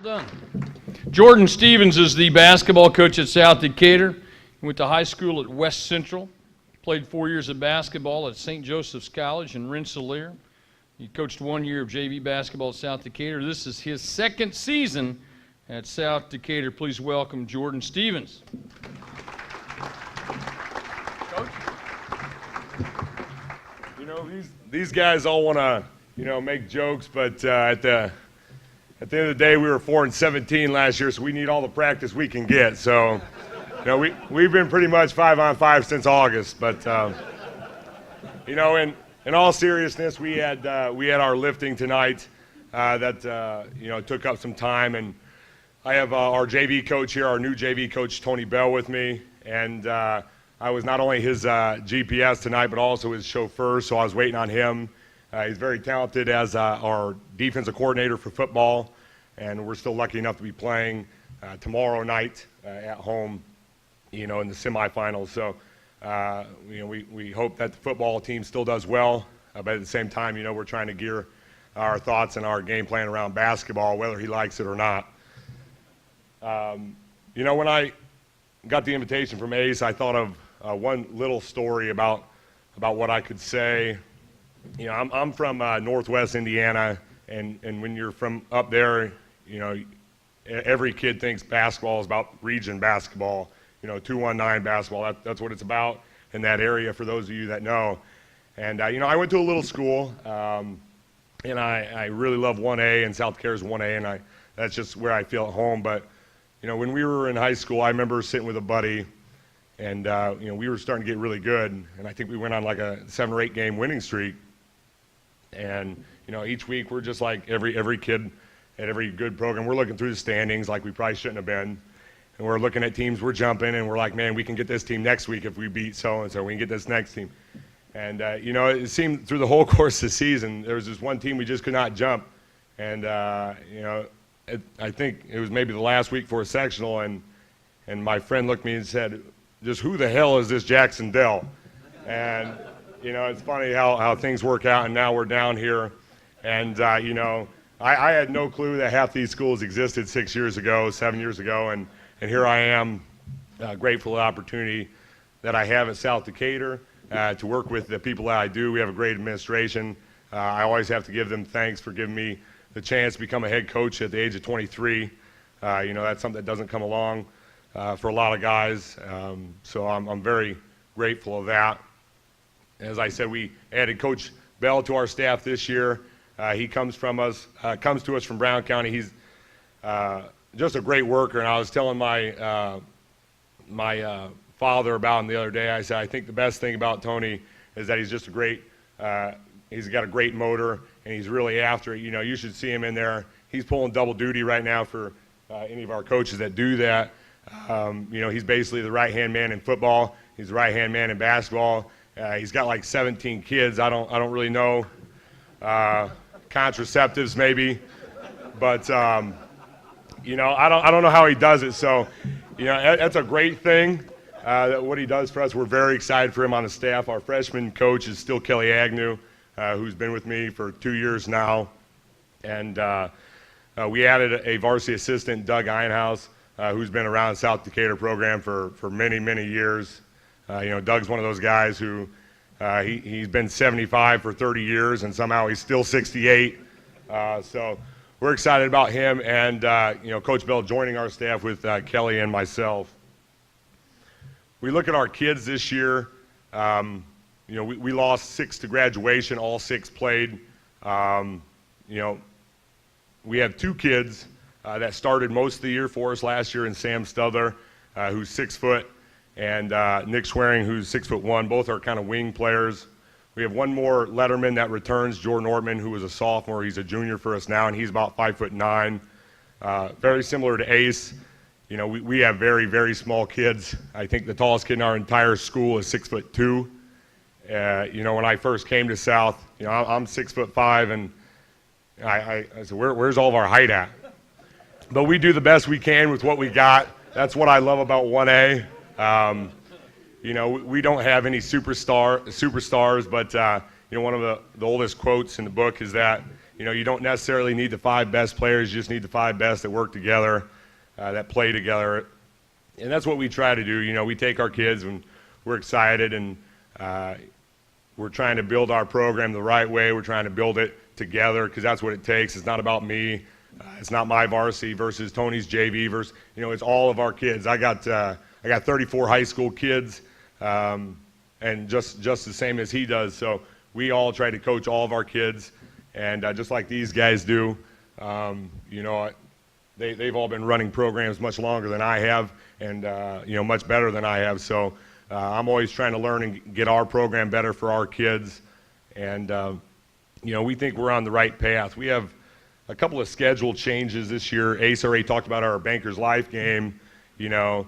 Done. Jordan Stevens is the basketball coach at South Decatur. He went to high school at West Central, played 4 years of basketball at St. Joseph's College in Rensselaer. He coached 1 year of JV basketball at South Decatur. This is his second season at South Decatur. Please welcome Jordan Stevens. Coach? You know, these guys all want to, make jokes, but at the end of the day, we were 4-17 last year, so we need all the practice we can get. So, we've been pretty much 5-on-5 since August. But, in all seriousness, we had our lifting tonight that took up some time, and I have our JV coach here, our new JV coach Tony Bell, with me, and I was not only his GPS tonight, but also his chauffeur. So I was waiting on him. He's very talented as our defensive coordinator for football, and we're still lucky enough to be playing tomorrow night at home, in the semifinals. So, we hope that the football team still does well, but at the same time, we're trying to gear our thoughts and our game plan around basketball, whether he likes it or not. When I got the invitation from Ace, I thought of one little story about what I could say. I'm from Northwest Indiana, and when you're from up there, every kid thinks basketball is about region basketball, 219 basketball. That's what it's about in that area, for those of you that know. And, I went to a little school, and I really love 1A, and South Decatur's 1A, and that's just where I feel at home. But, when we were in high school, I remember sitting with a buddy, and, we were starting to get really good, and I think we went on like a 7 or 8 game winning streak. And, each week we're just like every kid at every good program. We're looking through the standings like we probably shouldn't have been. And we're looking at teams we're jumping, and we're like, man, we can get this team next week if we beat so-and-so. We can get this next team. And, it seemed through the whole course of the season, there was this one team we just could not jump. And, I think it was maybe the last week for a sectional, and my friend looked at me and said, just who the hell is this Jackson Dell? And, it's funny how things work out, and now we're down here. And, I had no clue that half these schools existed 7 years ago, and here I am, grateful for the opportunity that I have at South Decatur to work with the people that I do. We have a great administration. I always have to give them thanks for giving me the chance to become a head coach at the age of 23. That's something that doesn't come along for a lot of guys. So I'm very grateful of that. As I said, we added Coach Bell to our staff this year. He comes to us from Brown County. He's just a great worker, and I was telling my father about him the other day. I said, I think the best thing about Tony is that he's just he's got a great motor, and he's really after it. You should see him in there. He's pulling double duty right now for any of our coaches that do that. He's basically the right-hand man in football. He's the right-hand man in basketball. He's got like 17 kids. I don't really know. Contraceptives maybe, but I don't know how he does it. So, that's a great thing. What he does for us, we're very excited for him on the staff. Our freshman coach is still Kelly Agnew, who's been with me for 2 years now, and we added a varsity assistant, Doug Einhaus, who's been around the South Decatur program for many years. Doug's one of those guys who he's been 75 for 30 years, and somehow he's still 68. So we're excited about him, and Coach Bell joining our staff with Kelly and myself. We look at our kids this year. We lost 6 to graduation. All 6 played. We have 2 kids that started most of the year for us last year, in Sam Stuther, who's 6 foot, and Nick Swearing, who's 6'1". Both are kind of wing players. We have one more letterman that returns, Jordan Ortman, who was a sophomore. He's a junior for us now, and he's about 5'9". Very similar to Ace. We have very small kids. I think the tallest kid in our entire school is 6'2". When I first came to South, I'm 6'5", and I said, where's all of our height at? But we do the best we can with what we got. That's what I love about 1A. We don't have any superstars, but one of the oldest quotes in the book is that You know, you don't necessarily need the 5 best players, you just need the 5 best that work together, that play together. And that's what we try to do. You know, we take our kids and we're excited, and we're trying to build our program the right way. We're trying to build it together, because that's what it takes. It's not about me. It's not my varsity versus Tony's JV versus, you know, it's all of our kids. I got 34 high school kids, and just the same as he does. So we all try to coach all of our kids, and just like these guys do. You know, they've all been running programs much longer than I have, and you know, much better than I have. So I'm always trying to learn and get our program better for our kids, and you know, we think we're on the right path. We have a couple of schedule changes this year. Ace already talked about our Bankers Life game, you know,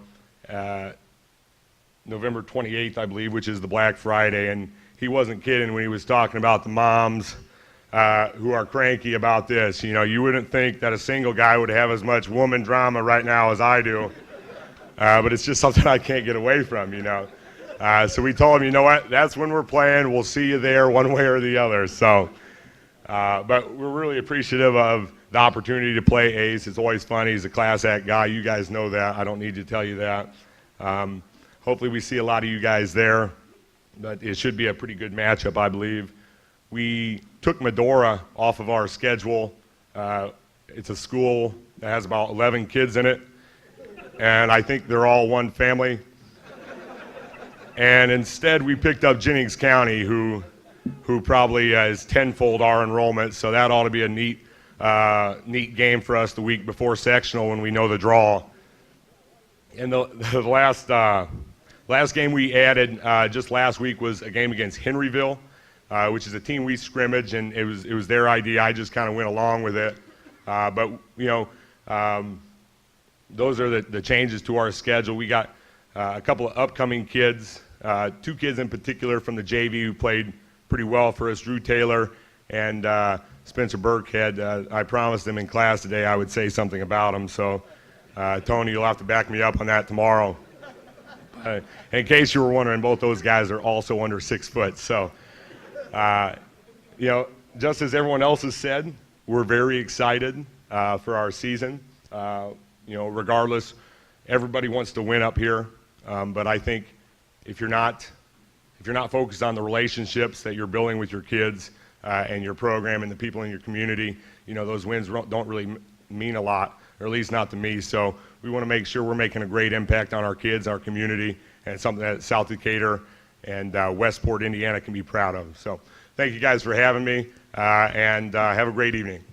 November 28th, I believe, which is the Black Friday, and he wasn't kidding when he was talking about the moms who are cranky about this. You know, you wouldn't think that a single guy would have as much woman drama right now as I do, but it's just something I can't get away from, you know. So we told him, you know what, that's when we're playing. We'll see you there one way or the other. So, but we're really appreciative of the opportunity to play Ace. It's always fun. He's a class act guy. You guys know that. I don't need to tell you that. Hopefully we see a lot of you guys there, but it should be a pretty good matchup, I believe. We took Medora off of our schedule. It's a school that has about 11 kids in it, and I think they're all one family. And instead we picked up Jennings County, who probably is tenfold our enrollment, so that ought to be a neat game for us the week before sectional when we know the draw. And the last game we added just last week was a game against Henryville, which is a team we scrimmage, and it was their idea. I just kind of went along with it. But you know, those are the changes to our schedule. We got a couple of upcoming kids, 2 kids in particular from the JV who played pretty well for us, Drew Taylor and Spencer Burkhead. I promised them in class today I would say something about them, so Tony, you'll have to back me up on that tomorrow. In case you were wondering, both those guys are also under 6 foot. So, you know, just as everyone else has said, we're very excited for our season. You know, regardless, everybody wants to win up here, but I think if you're not focused on the relationships that you're building with your kids and your program and the people in your community, you know, those wins don't really mean a lot, or at least not to me. So we want to make sure we're making a great impact on our kids, our community, and something that South Decatur and Westport, Indiana can be proud of. So thank you guys for having me, and have a great evening.